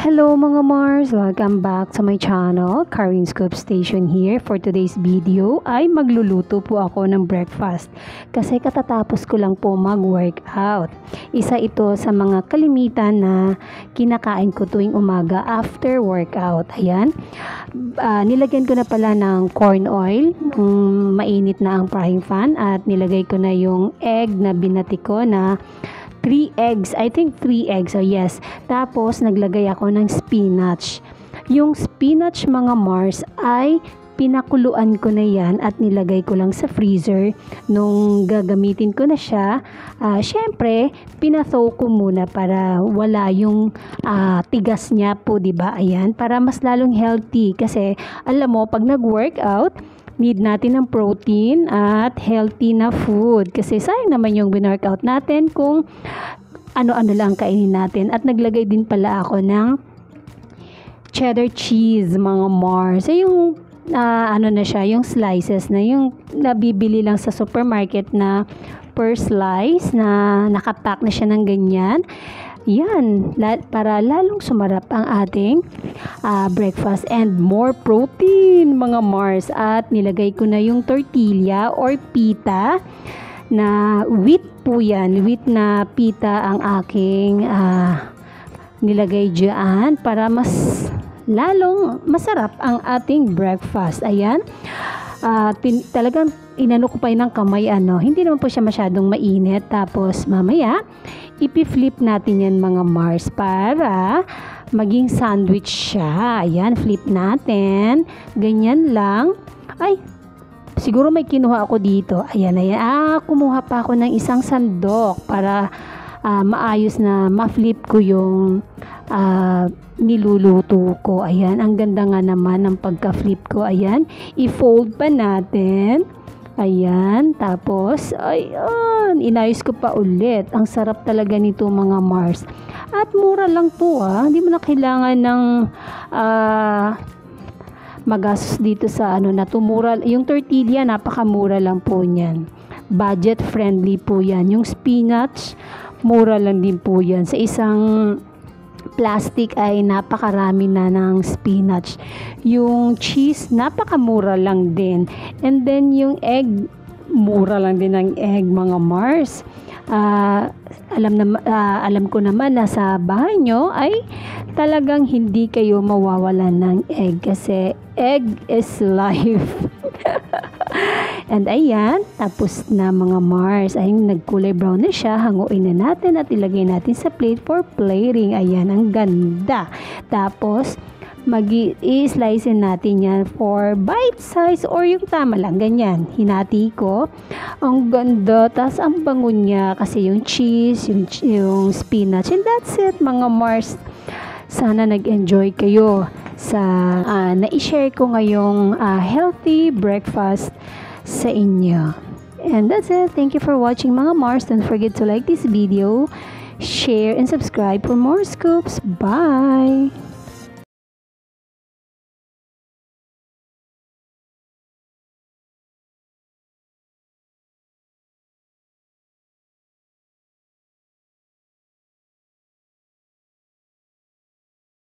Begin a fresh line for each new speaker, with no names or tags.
Hello mga Mars! Welcome back to my channel, Karin Scoop Station here. For today's video ay magluluto po ako ng breakfast kasi katatapos ko lang po mag-workout. Isa ito sa mga kalimitan na kinakain ko tuwing umaga after workout. Ayan, nilagyan ko na pala ng corn oil, mainit na ang frying pan at nilagay ko na yung egg na binati ko na 3 eggs. I think 3 eggs. So yes. Tapos naglagay ako ng spinach. Yung spinach mga Mars ay pinakuluan ko na yan at nilagay ko lang sa freezer. Nung gagamitin ko na siya, syempre, pinathaw ko muna para wala yung tigas niya po, diba? Ayan, para mas lalong healthy. Kasi alam mo, pag nag-workout, need natin ng protein at healthy na food. Kasi sayang naman yung bin-workout natin kung ano-ano lang kainin natin. At naglagay din pala ako ng cheddar cheese, mga Mars. So yung ano na siya, yung slices na yung nabibili lang sa supermarket na per slice na nakapack na siya ng ganyan. Yan, para lalong sumarap ang ating breakfast and more protein, mga Mars. At nilagay ko na yung tortilla or pita na wheat po yan. Wheat na pita ang aking nilagay dyan para mas lalong masarap ang ating breakfast. Ayan. Talagang inano ko pa yun ng kamay, hindi naman po siya masyadong mainit. Tapos mamaya ipi-flip natin yan, mga Mars, para maging sandwich siya. Ayan, flip natin, ganyan lang. Ay, siguro may kinuha ako dito. Ayan, kumuha pa ako ng isang sandok para maayos na ma-flip ko yung niluluto ko. Ayan, ang ganda nga naman ng pagka-flip ko. Ayan, i-fold pa natin. Ayan, tapos ayan, inayos ko pa ulit. Ang sarap talaga nito, mga Mars. At mura lang po, hindi mo na kailangan ng magastos dito sa na tumura. Yung tortilla, napakamura lang po niyan. Budget friendly po yan. Yung spinach, mura lang din po yan. Sa isang plastic ay napakarami na ng spinach. Yung cheese, napakamura lang din. And then yung egg, mura lang din ang egg, mga Mars. Alam ko naman na sa bahay nyo ay talagang hindi kayo mawawalan ng egg kasi egg is life. And ayan, tapos na, mga Mars. Ayun, nagkulay brown na siya. Hanguin na natin at ilagay natin sa plate for plating. Ayan, ang ganda. Tapos, i-slice natin yan for bite size or yung tama lang, ganyan. Hinati ko. Ang ganda. Tapos, ang bango niya kasi yung cheese, yung spinach. And that's it, mga Mars. Sana nag-enjoy kayo sa na-share ko ngayong healthy breakfast sa inyo. And that's it. Thank you for watching, mga Mars. Don't forget to like this video, share, and subscribe for more scoops. Bye!